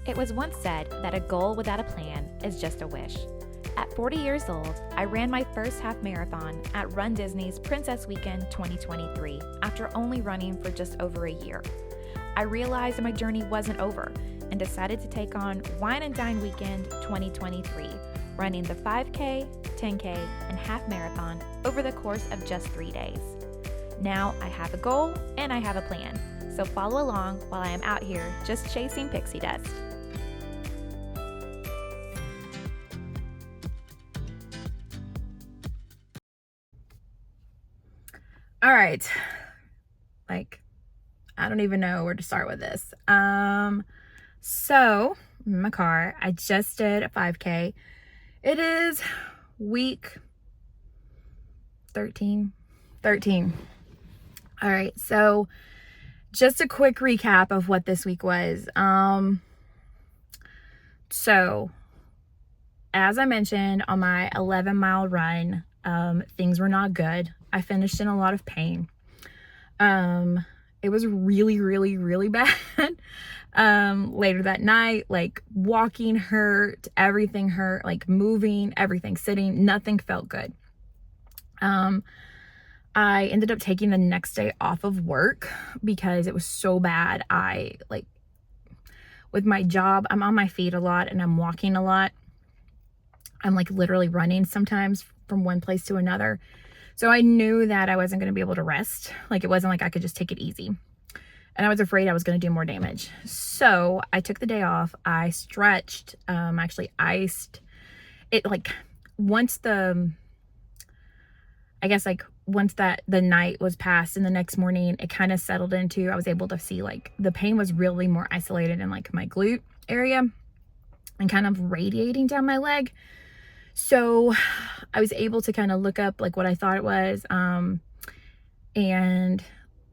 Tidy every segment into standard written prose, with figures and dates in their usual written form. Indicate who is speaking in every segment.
Speaker 1: It was once said that a goal without a plan is just a wish. At 40 years old, I ran my first half marathon at runDisney's Princess Weekend 2023 after only running for just over a year. I realized my journey wasn't over and decided to take on Wine Dine Weekend 2023, running the 5K, 10K, and half marathon over the course of just 3 days. Now I have a goal and I have a plan, so follow along while I am out here just chasing pixie dust.
Speaker 2: All right. I don't even know where to start with this. So in my car, I just did a 5K. It is week 13. All right. So just a quick recap of what this week was. So as I mentioned on my 11-mile run, things were not good. I finished in a lot of pain. It was really, really, really bad. Later that night, walking hurt, everything hurt, moving, everything, sitting, nothing felt good. I ended up taking the next day off of work because it was so bad. With my job, I'm on my feet a lot and I'm walking a lot. I'm literally running sometimes from one place to another. So I knew that I wasn't going to be able to rest. It wasn't like I could just take it easy. And I was afraid I was going to do more damage. So I took the day off. I stretched, actually iced it. Once the night was past and the next morning, it kind of settled into, I was able to see the pain was really more isolated in my glute area and kind of radiating down my leg. So I was able to kind of look up what I thought it was. And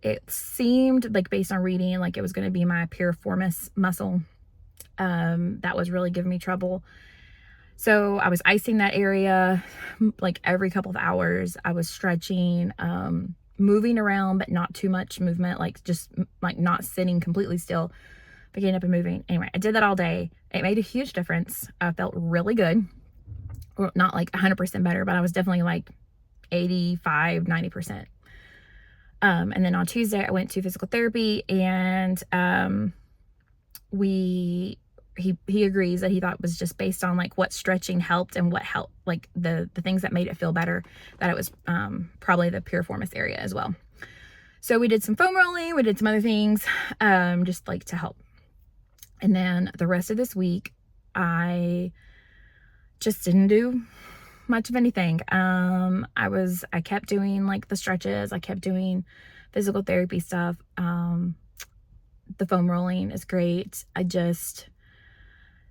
Speaker 2: it seemed based on reading, it was going to be my piriformis muscle. That was really giving me trouble. So I was icing that area, every couple of hours. I was stretching, moving around, but not too much movement, just not sitting completely still, but getting up and moving. Anyway, I did that all day. It made a huge difference. I felt really good. Well, not 100% better, but I was definitely 85, 90%. And then on Tuesday, I went to physical therapy, and he agrees that he thought it was just based on what stretching helped and what helped, the things that made it feel better, that it was probably the piriformis area as well. So we did some foam rolling, we did some other things, just to help. And then the rest of this week, I just didn't do much of anything. I kept doing the stretches. I kept doing physical therapy stuff. The foam rolling is great. I just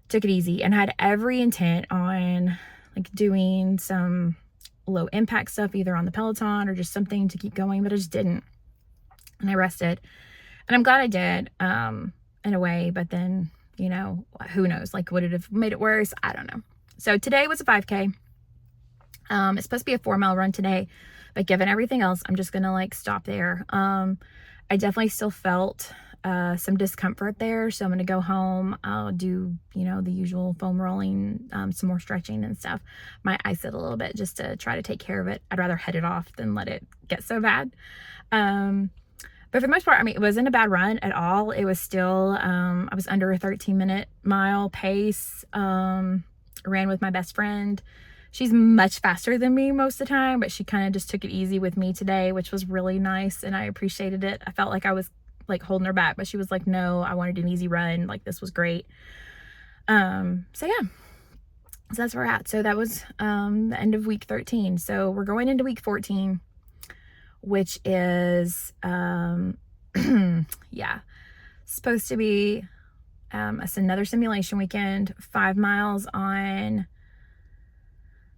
Speaker 2: took it easy and had every intent on doing some low impact stuff, either on the Peloton or just something to keep going, but I just didn't. And I rested, and I'm glad I did, in a way, but then, who knows, would it have made it worse? I don't know. So today was a 5K. It's supposed to be a 4-mile run today, but given everything else, I'm just gonna stop there. I definitely still felt some discomfort there, so I'm gonna go home. I'll do the usual foam rolling, some more stretching and stuff. Might ice it a little bit just to try to take care of it. I'd rather head it off than let it get so bad. But for the most part, it wasn't a bad run at all. It was still, I was under a 13-minute mile pace. Ran with my best friend. She's much faster than me most of the time, but she kind of just took it easy with me today, which was really nice, and I appreciated it. I felt like I was holding her back, but she was like, no, I wanted an easy run. This was great. So yeah, so that's where we're at. So that was the end of week 13. So we're going into week 14, which is yeah, supposed to be it's another simulation weekend, 5 miles on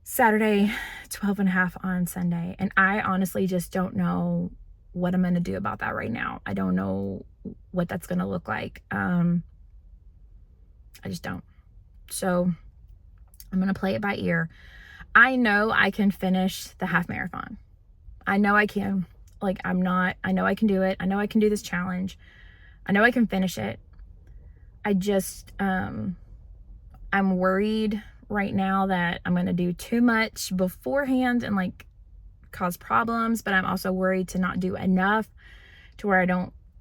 Speaker 2: Saturday, 12.5 on Sunday. And I honestly just don't know what I'm going to do about that right now. I don't know what that's going to look like. I just don't. So I'm going to play it by ear. I know I can finish the half marathon. I know I can. I know I can do it. I know I can do this challenge. I know I can finish it. I just, I'm worried right now that I'm going to do too much beforehand and like cause problems, but I'm also worried to not do enough to where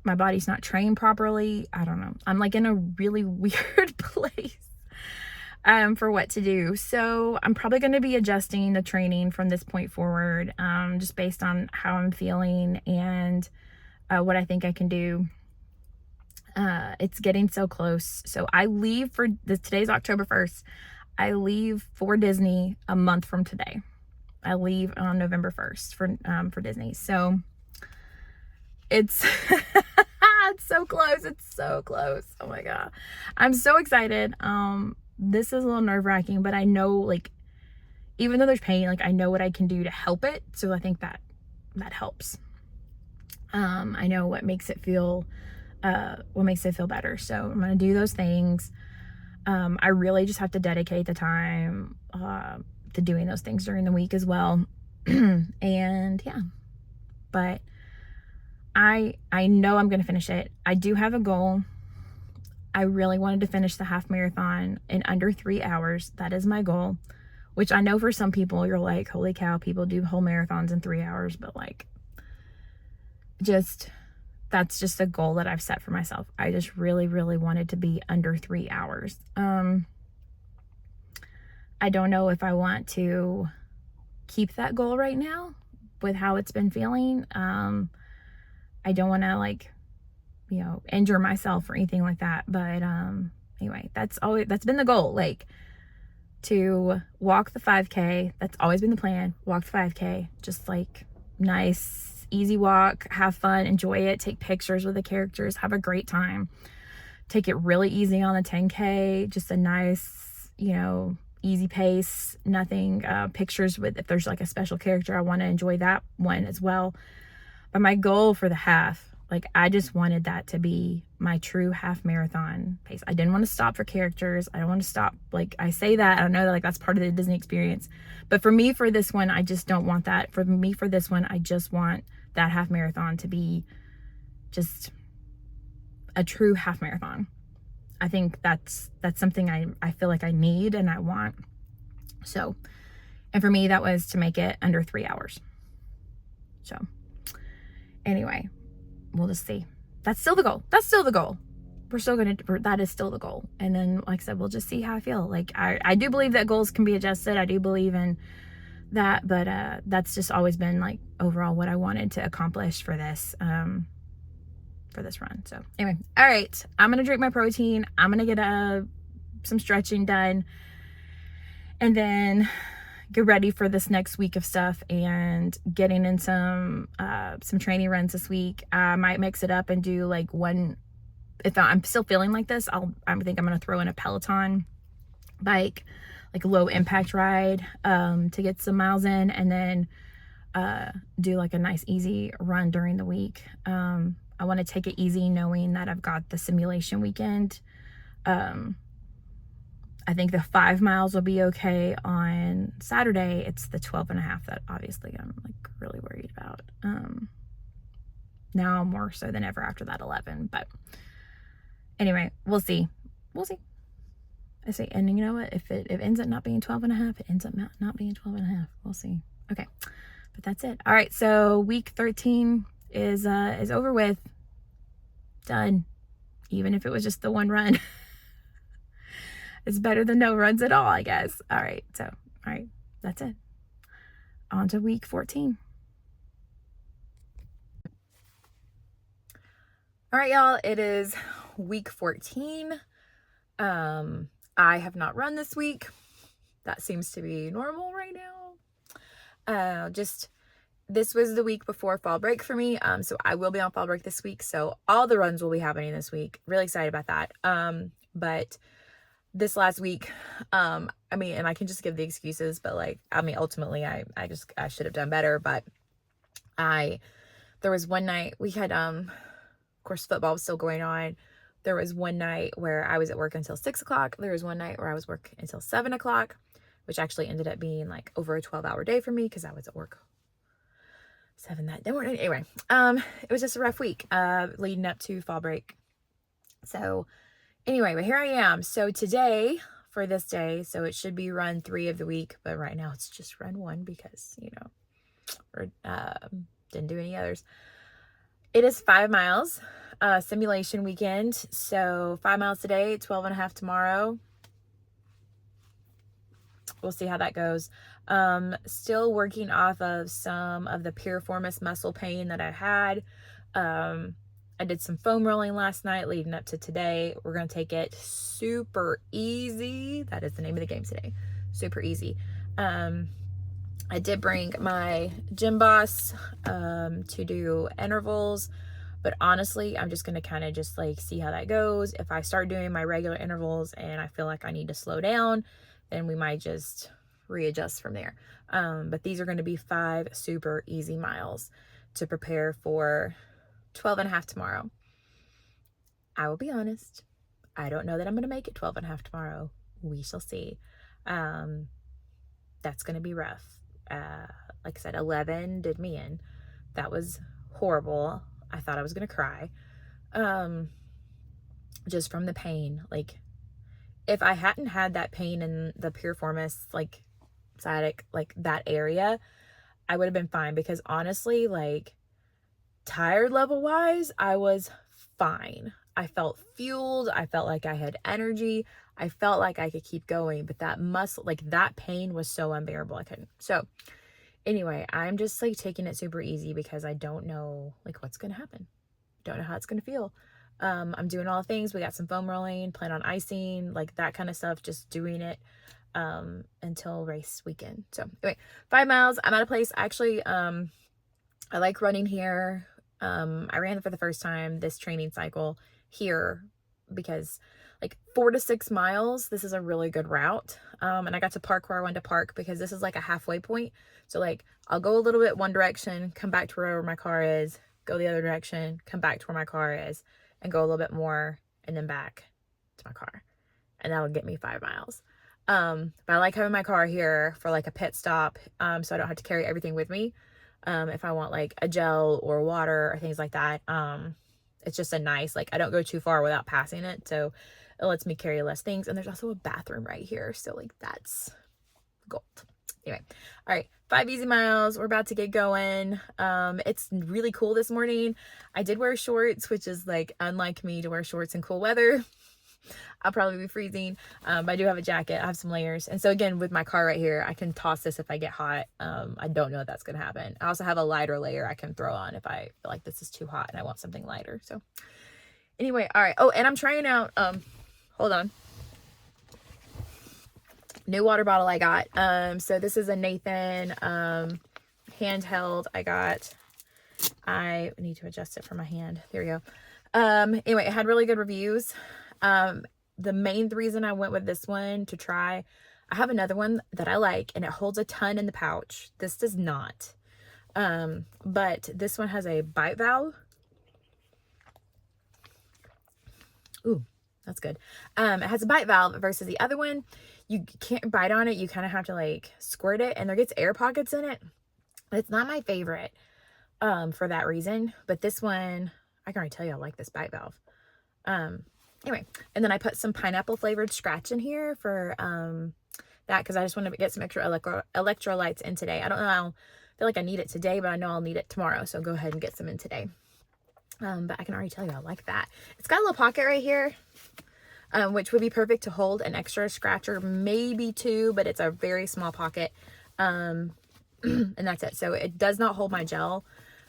Speaker 2: my body's not trained properly. I don't know. I'm like in a really weird place for what to do. So I'm probably going to be adjusting the training from this point forward, just based on how I'm feeling and what I think I can do. It's getting so close. So I leave today's October 1st. I leave for Disney a month from today. I leave on November 1st for Disney. So it's it's so close. It's so close. Oh my God. I'm so excited. This is a little nerve-wracking, but I know, like, even though there's pain, like, I know what I can do to help it. So I think that helps. I know what makes it feel better. So I'm going to do those things. I really just have to dedicate the time, to doing those things during the week as well. And yeah, but I know I'm going to finish it. I do have a goal. I really wanted to finish the half marathon in under 3 hours. That is my goal, which I know for some people, you're like, holy cow, people do whole marathons in 3 hours, but like, that's just a goal that I've set for myself. I just really, really wanted to be under 3 hours. I don't know if I want to keep that goal right now with how it's been feeling. I don't want to, like, injure myself or anything like that. But anyway, that's been the goal, like, to walk the 5K. That's always been the plan. Walk the 5K, just like nice, easy walk, have fun, enjoy it, take pictures with the characters, have a great time. Take it really easy on the 10K, just a nice, easy pace, nothing, pictures with, if there's like a special character, I want to enjoy that one as well. But my goal for the half, like, I just wanted that to be my true half marathon pace. I didn't want to stop for characters. I don't want to stop. Like, I say that, I know that, like, that's part of the Disney experience. But for me, for this one, I just don't want that. For me, for this one, I just want that half marathon to be just a true half marathon. I think that's something I feel like I need and I want. So, and for me, that was to make it under 3 hours. So anyway, we'll just see. That's still the goal. That is still the goal. And then, like I said, we'll just see how I feel. Like, I do believe that goals can be adjusted. I do believe in that, but that's just always been, like, overall what I wanted to accomplish for this run. So anyway, all right, I'm gonna drink my protein. I'm gonna get some stretching done, and then get ready for this next week of stuff and getting in some training runs this week. I might mix it up and do like one. If I'm still feeling like this, I think I'm gonna throw in a Peloton bike, like a low impact ride, to get some miles in, and then do like a nice easy run during the week. I want to take it easy knowing that I've got the simulation weekend. I think the 5 miles will be okay on Saturday. It's the 12.5 that obviously I'm, like, really worried about. Now more so than ever after that 11. But anyway, we'll see. I say, and you know what? If it ends up not being 12.5, it ends up not being 12.5. We'll see. Okay, but that's it. All right, so week 13 is over with. Done. Even if it was just the one run. It's better than no runs at all, I guess. All right, that's it. On to week 14. All right, y'all, it is week 14. I have not run this week. That seems to be normal right now. This was the week before fall break for me. So I will be on fall break this week. So all the runs will be happening this week. Really excited about that. But this last week, and I can just give the excuses, but ultimately I should have done better. But there was one night we had, of course, football was still going on. There was one night where I was at work until 6 o'clock. There was one night where I was working until 7 o'clock, which actually ended up being like over a 12-hour day for me because I was at work 7 that day. Anyway, it was just a rough week leading up to fall break. So Anyway, but here I am. So today, for this day, so it should be run 3 of the week, but right now it's just run 1 because, or didn't do any others. It is 5 miles, simulation weekend. So 5 miles today, 12 and a half tomorrow. We'll see how that goes. Still working off of some of the piriformis muscle pain that I had. I did some foam rolling last night leading up to today. We're going to take it super easy. That is the name of the game today. Super easy. I did bring my gym boss to do intervals, but honestly, I'm just going to kind of just like see how that goes. If I start doing my regular intervals and I feel like I need to slow down, then we might just readjust from there. But these are going to be 5 super easy miles to prepare for 12 and a half tomorrow. I will be honest. I don't know that I'm going to make it 12 and a half tomorrow. We shall see. That's going to be rough. Like I said, 11 did me in. That was horrible. I thought I was going to cry. Just from the pain. Like, if I hadn't had that pain in the piriformis, like, sciatic, like that area, I would have been fine, because honestly, like, tired level wise, I was fine. I felt fueled. I felt like I had energy. I felt like I could keep going, but that muscle, like that pain was so unbearable. I couldn't. So anyway, I'm just like taking it super easy because I don't know like what's going to happen. Don't know how it's going to feel. I'm doing all the things. We got some foam rolling, plan on icing, like that kind of stuff, just doing it until race weekend. So anyway, 5 miles. I'm at a place actually, I like running here. I ran for the first time this training cycle here because like 4 to 6 miles, this is a really good route. And I got to park where I wanted to park because this is like a halfway point. So like I'll go a little bit one direction, come back to wherever my car is, go the other direction, come back to where my car is, and go a little bit more and then back to my car. And that'll get me 5 miles. But I like having my car here for like a pit stop, so I don't have to carry everything with me. If I want like a gel or water or things like that. It's just a nice, like, I don't go too far without passing it, so it lets me carry less things. And there's also a bathroom right here, so like that's gold. Anyway, all right, 5 easy miles. We're about to get going. It's really cool this morning. I did wear shorts, which is like unlike me to wear shorts in cool weather. I'll probably be freezing, but I do have a jacket. I have some layers. And so again, with my car right here, I can toss this if I get hot. I don't know if that's going to happen. I also have a lighter layer I can throw on if I feel like this is too hot and I want something lighter. So anyway, all right. Oh, and I'm trying out, hold on. New water bottle I got. So this is a Nathan, handheld I need to adjust it for my hand. There we go. Anyway, it had really good reviews. The main reason I went with this one to try, I have another one that I like and it holds a ton in the pouch. This does not. But this one has a bite valve. Ooh, that's good. It has a bite valve versus the other one. You can't bite on it. You kind of have to like squirt it, and there gets air pockets in it. It's not my favorite, for that reason, but this one, I can already tell you I like this bite valve. Anyway, and then I put some pineapple flavored scratch in here for that because I just want to get some extra electrolytes in today. I don't know, I feel like I need it today, but I know I'll need it tomorrow, so go ahead and get some in today. But I can already tell you I like that. It's got a little pocket right here, which would be perfect to hold an extra scratcher, maybe 2, but it's a very small pocket. And that's it. So it does not hold my gel.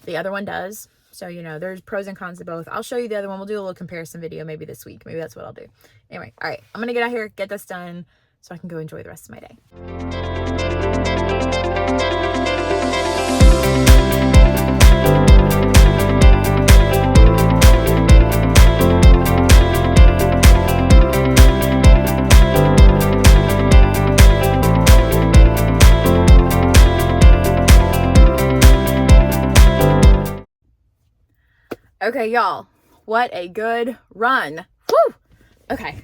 Speaker 2: The other one does. So, you know, there's pros and cons to both. I'll show you the other one. We'll do a little comparison video maybe this week. Maybe that's what I'll do. Anyway, all right. I'm going to get out here, get this done so I can go enjoy the rest of my day. Okay, y'all, what a good run. Woo! Okay,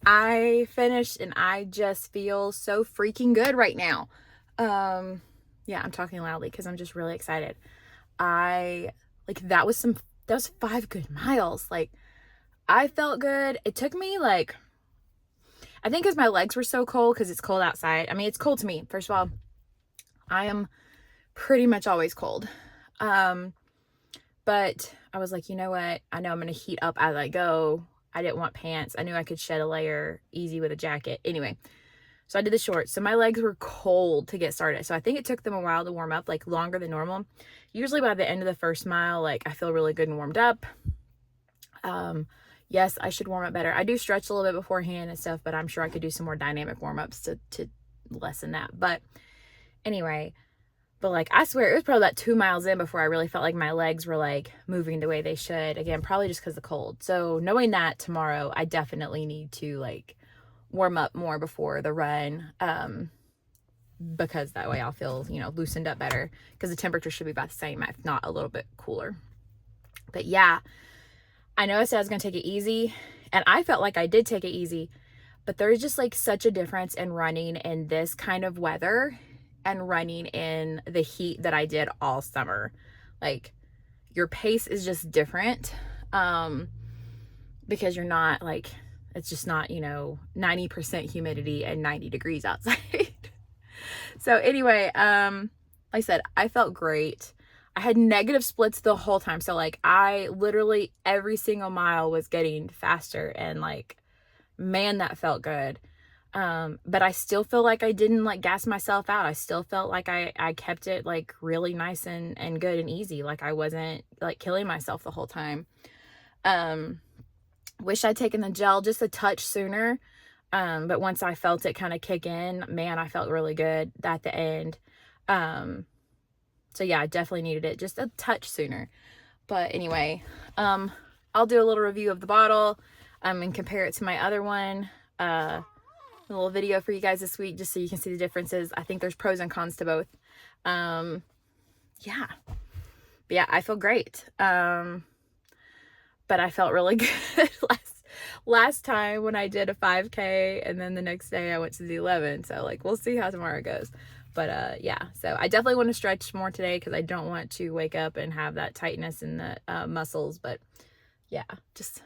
Speaker 2: I finished and I just feel so freaking good right now. Yeah, I'm talking loudly because I'm just really excited. That was 5 good miles. Like, I felt good. It took me like, I think because my legs were so cold, because it's cold outside. I mean, it's cold to me. First of all, I am pretty much always cold. But I was like, you know what? I know I'm going to heat up as I go. I didn't want pants. I knew I could shed a layer easy with a jacket. Anyway, so I did the shorts. So my legs were cold to get started. So I think it took them a while to warm up, like longer than normal. Usually by the end of the first mile, like I feel really good and warmed up. Yes, I should warm up better. I do stretch a little bit beforehand and stuff, but I'm sure I could do some more dynamic warm-ups to lessen that. But anyway, but like, I swear it was probably about 2 miles in before I really felt like my legs were like moving the way they should. Again, probably just because of the cold. So knowing that tomorrow, I definitely need to like warm up more before the run. Because that way I'll feel, you know, loosened up better, because the temperature should be about the same, if not a little bit cooler. But yeah, I know I said I was going to take it easy, and I felt like I did take it easy, but there's just like such a difference in running in this kind of weather and running in the heat that I did all summer. Like, your pace is just different, because you're not like, it's just not, you know, 90% humidity and 90 degrees outside. So anyway, like I said, I felt great. I had negative splits the whole time. So like, I literally every single mile was getting faster, and like, man, that felt good. But I still feel like I didn't like gas myself out. I still felt like I kept it like really nice and good and easy. Like, I wasn't like killing myself the whole time. Wish I'd taken the gel just a touch sooner. But once I felt it kind of kick in, man, I felt really good at the end. So yeah, I definitely needed it just a touch sooner. But anyway, I'll do a little review of the bottle, and compare it to my other one. A little video for you guys this week, just so you can see the differences. I think there's pros and cons to both. Yeah. But yeah, I feel great. But I felt really good last time when I did a 5K, and then the next day I went to the 11. So like, we'll see how tomorrow goes. But yeah, so I definitely want to stretch more today, because I don't want to wake up and have that tightness in the muscles. But yeah, just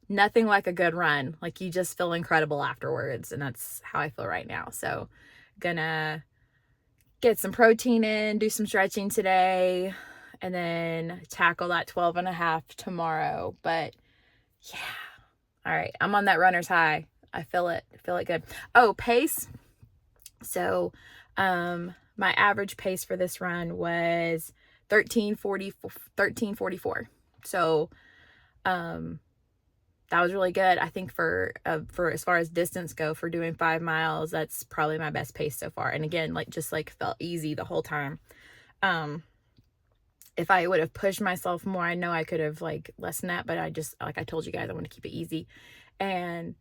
Speaker 2: nothing like a good run. Like, you just feel incredible afterwards, and that's how I feel right now. So gonna get some protein in, do some stretching today, and then tackle that 12.5 tomorrow. But yeah, all right, I'm on that runner's high. I feel it good. Oh, pace. So my average pace for this run was 13:44. So that was really good. I think for as far as distance go, for doing 5 miles, that's probably my best pace so far. And again, like, just like felt easy the whole time. If I would have pushed myself more, I know I could have like lessened that, but I just, like I told you guys, I want to keep it easy. And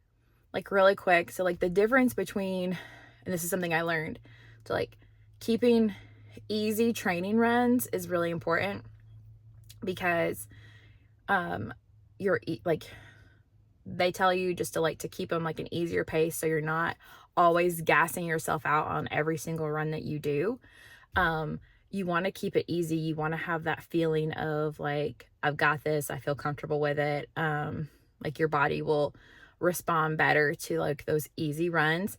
Speaker 2: like, really quick, so like, the difference between, and this is something I learned, so like, keeping easy training runs is really important, because you're like, they tell you just to like, to keep them like an easier pace, so you're not always gassing yourself out on every single run that you do. You want to keep it easy. You want to have that feeling of like, I've got this, I feel comfortable with it. Like, your body will respond better to like those easy runs,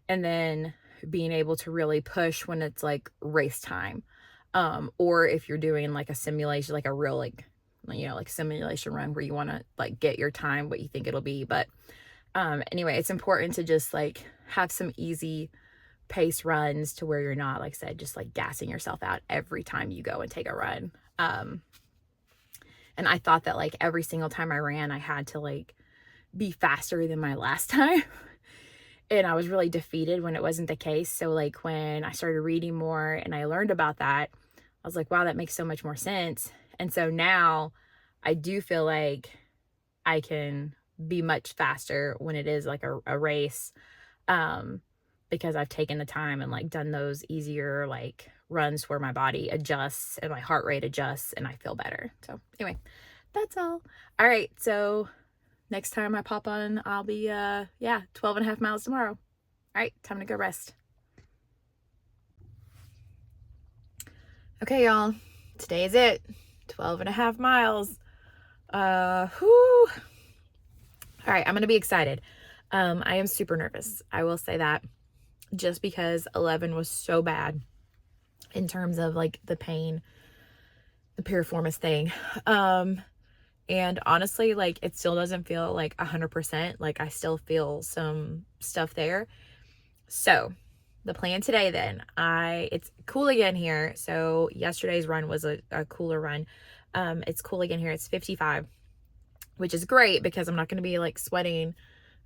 Speaker 2: and then being able to really push when it's like race time. Or if you're doing like a simulation, like a real, like, you know, like simulation run where you want to like get your time, what you think it'll be. But anyway, it's important to just like have some easy pace runs, to where you're not, like I said, just like gassing yourself out every time you go and take a run. And I thought that like every single time I ran, I had to like be faster than my last time. And I was really defeated when it wasn't the case. So like, when I started reading more and I learned about that, I was like, wow, that makes so much more sense. And so now I do feel like I can be much faster when it is like a race, because I've taken the time and like done those easier like runs where my body adjusts and my heart rate adjusts and I feel better. So anyway, that's all. All right, so next time I pop on, I'll be 12.5 miles tomorrow. All right, time to go rest. Okay, y'all, today is it. 12.5 miles. All right, I'm going to be excited. I am super nervous. I will say that, just because 11 was so bad in terms of like the pain, the piriformis thing. And honestly, like it still doesn't feel like 100%. Like I still feel some stuff there. So the plan today then, it's cool again here. So yesterday's run was a cooler run. It's cool again here. It's 55, which is great because I'm not going to be like sweating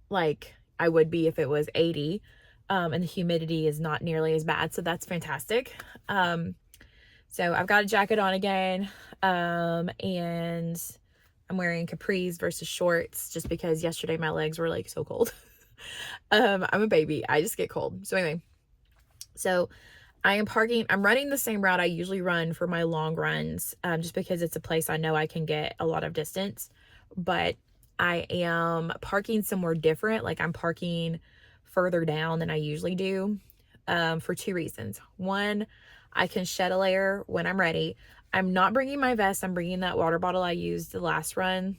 Speaker 2: like I would be if it was 80. And the humidity is not nearly as bad. So that's fantastic. So I've got a jacket on again. And I'm wearing capris versus shorts just because yesterday my legs were like so cold. I'm a baby. I just get cold. So anyway, so I'm running the same route I usually run for my long runs, just because it's a place I know I can get a lot of distance, but I am parking somewhere different. Like I'm parking further down than I usually do, for two reasons. One, I can shed a layer when I'm ready. I'm not bringing my vest. I'm bringing that water bottle I used the last run.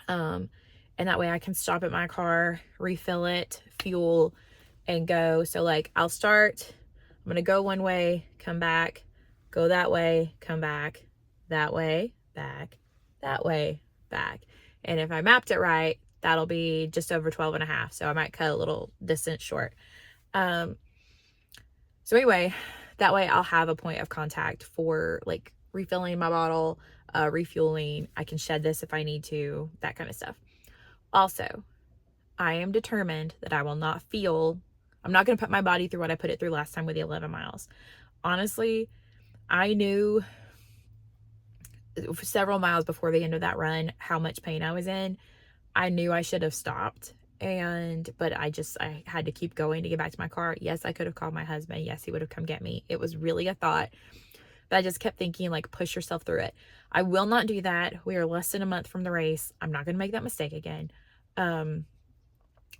Speaker 2: And that way I can stop at my car, refill it, fuel, and go. So like I'm going to go one way, come back, go that way, come back, that way, back, that way, back. And if I mapped it right, that'll be just over 12 and a half. So I might cut a little distance short. So anyway, that way I'll have a point of contact for like refilling my bottle, refueling. I can shed this if I need to, that kind of stuff. Also, I am determined that I'm not going to put my body through what I put it through last time with the 11 miles. Honestly, I knew several miles before the end of that run how much pain I was in. I knew I should have stopped, but I had to keep going to get back to my car. Yes, I could have called my husband. Yes, he would have come get me. It was really a thought, but I just kept thinking, like, push yourself through it. I will not do that. We are less than a month from the race. I'm not going to make that mistake again.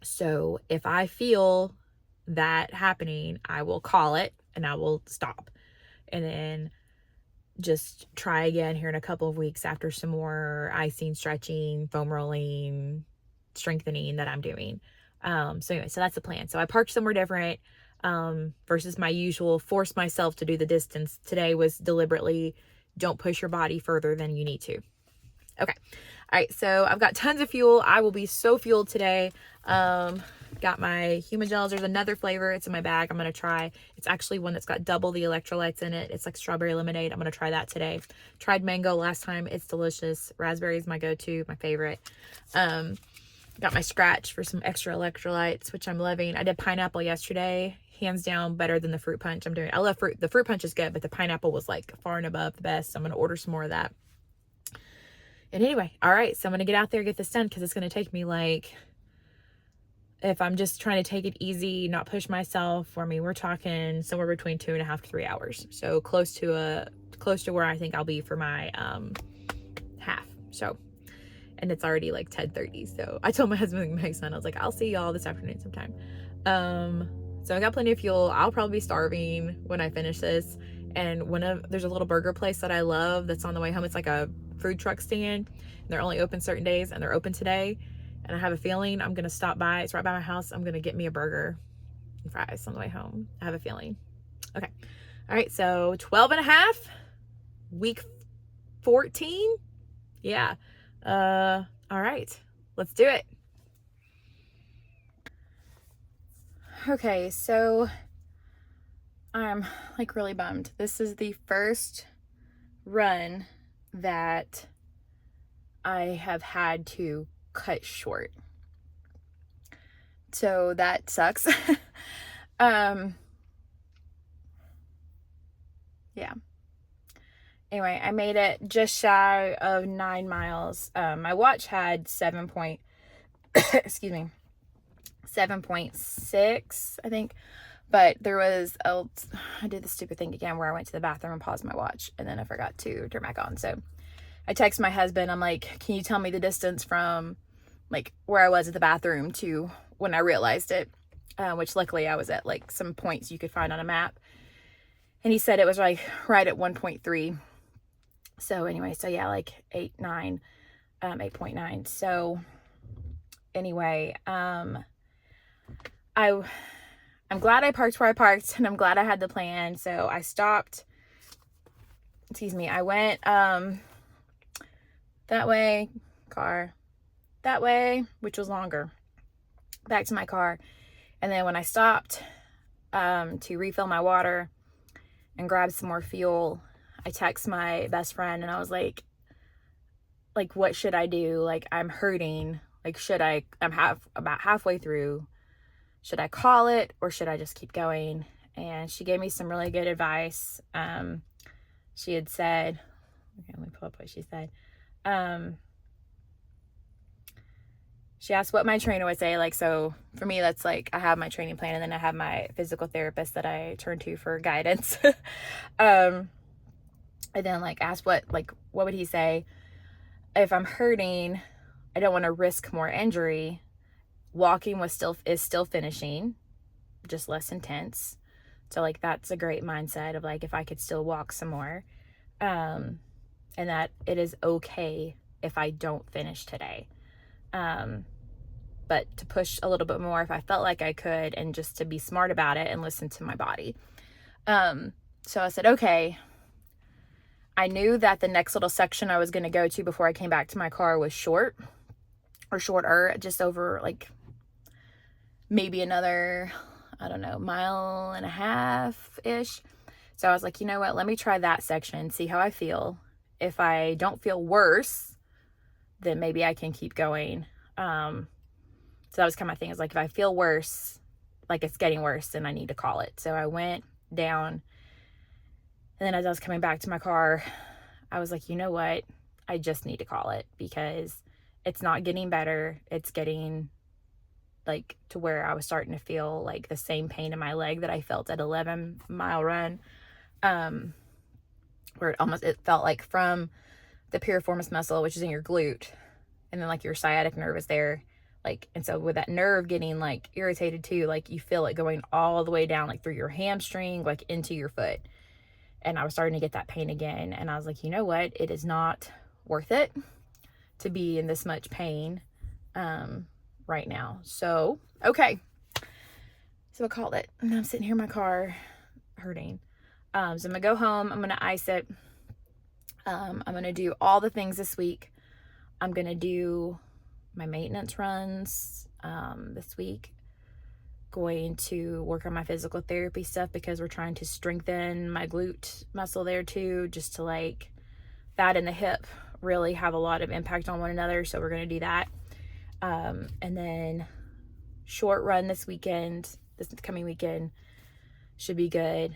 Speaker 2: So if I feel that happening, I will call it and I will stop, and then just try again here in a couple of weeks after some more icing, stretching, foam rolling, strengthening that I'm doing. So anyway, so that's the plan. So I parked somewhere different, versus my usual force myself to do the distance. Today was deliberately don't push your body further than you need to. Okay. All right. So I've got tons of fuel. I will be so fueled today. Got my human gels. There's another flavor. It's in my bag. I'm going to try. It's actually one that's got double the electrolytes in it. It's like strawberry lemonade. I'm going to try that today. Tried mango last time. It's delicious. Raspberry is my go-to, my favorite. Got my scratch for some extra electrolytes, which I'm loving. I did pineapple yesterday. Hands down better than the fruit punch I'm doing. I love fruit. The fruit punch is good, but the pineapple was like far and above the best. So I'm going to order some more of that. And anyway, all right, so I'm going to get out there, get this done, because it's going to take me like, if I'm just trying to take it easy, not push myself, we're talking somewhere between 2.5 to 3 hours. So close to where I think I'll be for my half. So, and it's already like 10:30. So I told my husband and my son, I was like, I'll see y'all this afternoon sometime. So I got plenty of fuel. I'll probably be starving when I finish this. And there's a little burger place that I love that's on the way home. It's like a food truck stand. They're only open certain days, and they're open today. And I have a feeling I'm going to stop by. It's right by my house. I'm going to get me a burger and fries on the way home. I have a feeling. Okay. All right. So 12 and a half, week 14. Yeah. All right. Let's do it. Okay. So I'm like really bummed. This is the first run that I have had to cut short. So that sucks. Yeah. Anyway, I made it just shy of 9 miles. My watch had excuse me, 7.6, I think. But there was I did the stupid thing again where I went to the bathroom and paused my watch, and then I forgot to turn back on. So I text my husband. I'm like, can you tell me the distance from like where I was at the bathroom to when I realized it? Which luckily I was at like some points you could find on a map. And he said it was like right at 1.3. So anyway, so yeah, like 8.9. So anyway, I'm glad I parked where I parked, and I'm glad I had the plan. So I stopped, I went, that way, that way, which was longer, back to my car. And then when I stopped, to refill my water and grab some more fuel, I text my best friend and I was like, what should I do? Like, I'm hurting. Like, I'm about halfway through. Should I call it or should I just keep going? And she gave me some really good advice. She had said, okay, let me pull up what she said. She asked what my trainer would say. Like, so for me, that's like, I have my training plan and then I have my physical therapist that I turn to for guidance. And then like asked what would he say? If I'm hurting, I don't want to risk more injury. Walking is still finishing, just less intense. So like, that's a great mindset of like, if I could still walk some more, and that it is okay if I don't finish today. But to push a little bit more if I felt like I could, and just to be smart about it and listen to my body. So I said, okay. I knew that the next little section I was going to go to before I came back to my car was shorter, just over like maybe another, I don't know, 1.5 miles-ish. So I was like, you know what, let me try that section, see how I feel. If I don't feel worse, then maybe I can keep going. So that was kind of my thing, is like, if I feel worse, like it's getting worse, then I need to call it. So I went down, and then as I was coming back to my car, I was like, you know what, I just need to call it, because it's not getting better. It's getting like to where I was starting to feel like the same pain in my leg that I felt at 11-mile run, where it felt like from the piriformis muscle, which is in your glute, and then like your sciatic nerve is there, like, and so with that nerve getting like irritated too, like you feel it going all the way down like through your hamstring, like into your foot. And I was starting to get that pain again, and I was like, you know what, it is not worth it to be in this much pain right now. So okay, so I called it, and I'm sitting here in my car hurting. So I'm gonna go home, I'm gonna ice it. I'm gonna do all the things this week. I'm gonna do my maintenance runs this week. Going to work on my physical therapy stuff, because we're trying to strengthen my glute muscle there too, just to like, that and the hip really have a lot of impact on one another. So we're going to do that. And then short run this coming weekend should be good.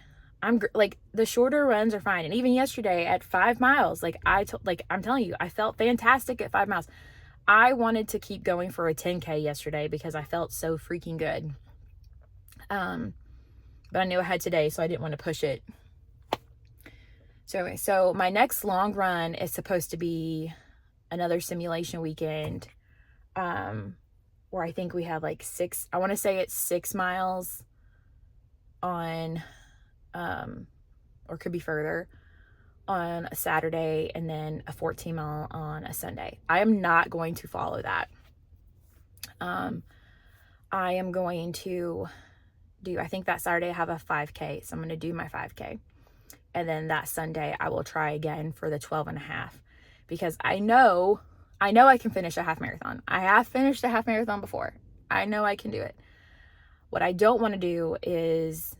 Speaker 2: Like, the shorter runs are fine. And even yesterday at 5 miles, like I'm telling you, I felt fantastic at 5 miles. I wanted to keep going for a 10K yesterday because I felt so freaking good. But I knew I had today, so I didn't want to push it. So anyway, so my next long run is supposed to be another simulation weekend, where I think we have like 6 it's 6 miles on, or could be further, on a Saturday, and then a 14 mile on a Sunday. I am not going to follow that. I am going to I think that Saturday I have a 5K, so I'm going to do my 5K. And then that Sunday I will try again for the 12.5, because I know I can finish a half marathon. I have finished a half marathon before. I know I can do it. What I don't want to do is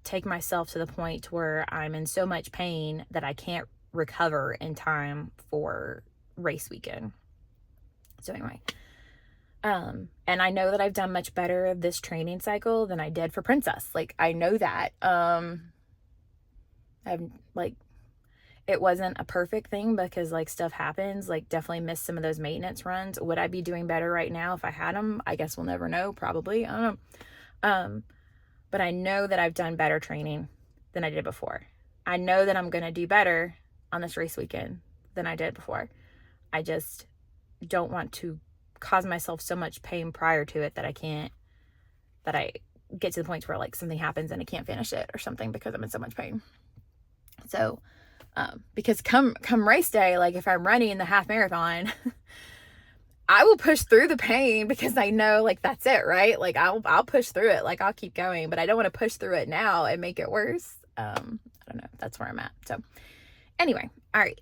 Speaker 2: take myself to the point where I'm in so much pain that I can't recover in time for race weekend. So anyway, and I know that I've done much better this training cycle than I did for Princess. Like, I know that. I've like, it wasn't a perfect thing, because like stuff happens. Like, definitely missed some of those maintenance runs. Would I be doing better right now if I had them? I guess we'll never know. Probably. I don't know. But I know that I've done better training than I did before. I know that I'm going to do better on this race weekend than I did before. I just don't want to cause myself so much pain prior to it that I get to the point where like something happens and I can't finish it or something because I'm in so much pain. So, because come race day, like if I'm running the half marathon, I will push through the pain because I know like that's it, right? Like I'll push through it, like I'll keep going, but I don't want to push through it now and make it worse. I don't know. That's where I'm at. So anyway, all right.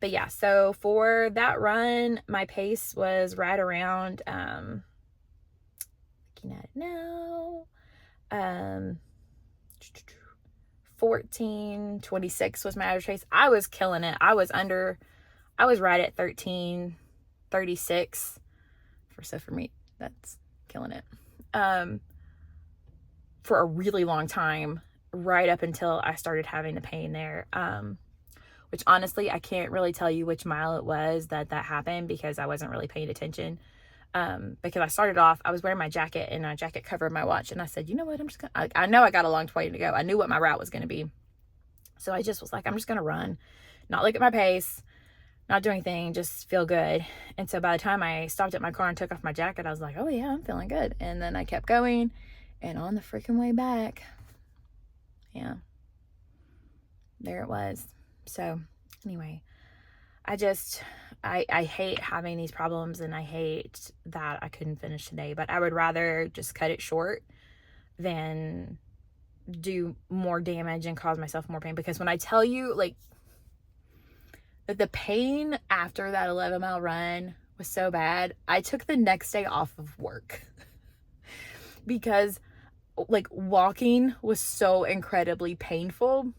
Speaker 2: But yeah, so for that run, my pace was right around looking at it now. 14:26 was my average pace. I was killing it. I was right at 13:36. So for me, that's killing it. For a really long time, right up until I started having the pain there. Which honestly, I can't really tell you which mile it was that happened because I wasn't really paying attention. Because I started off, I was wearing my jacket and my jacket covered my watch. And I said, you know what, I know I got a long way to go. I knew what my route was going to be. So I just was like, I'm just going to run, not look at my pace, not do anything, just feel good. And so by the time I stopped at my car and took off my jacket, I was like, oh yeah, I'm feeling good. And then I kept going, and on the freaking way back, yeah, there it was. So anyway, I hate having these problems, and I hate that I couldn't finish today, but I would rather just cut it short than do more damage and cause myself more pain. Because when I tell you, like, that the pain after that 11-mile run was so bad, I took the next day off of work because like walking was so incredibly painful.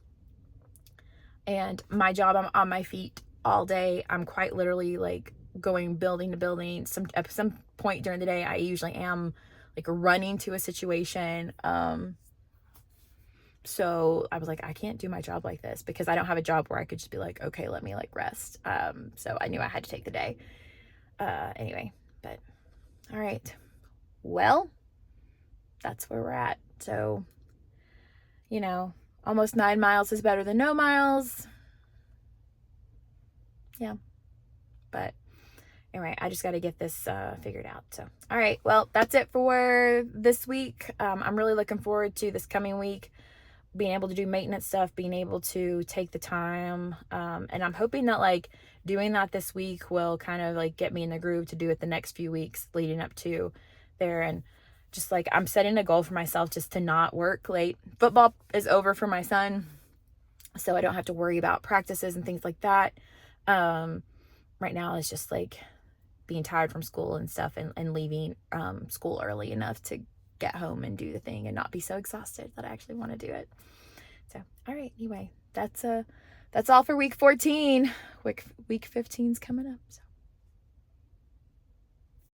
Speaker 2: And my job, I'm on my feet all day. I'm quite literally like going building to building. At some point during the day, I usually am like running to a situation. So I was like, I can't do my job like this because I don't have a job where I could just be like, okay, let me like rest. So I knew I had to take the day. Anyway, but all right. Well, that's where we're at. So, you know, almost 9 miles is better than no miles. Yeah. But anyway, I just got to get this figured out. So, all right. Well, that's it for this week. I'm really looking forward to this coming week, being able to do maintenance stuff, being able to take the time. And I'm hoping that like doing that this week will kind of like get me in the groove to do it the next few weeks leading up to there. And just like I'm setting a goal for myself just to not work late. Football is over for my son, so I don't have to worry about practices and things like that. Right now it's just like being tired from school and stuff, and leaving school early enough to get home and do the thing and not be so exhausted that I actually want to do it. So, all right, anyway, that's all for week 14. Week 15's coming up. So.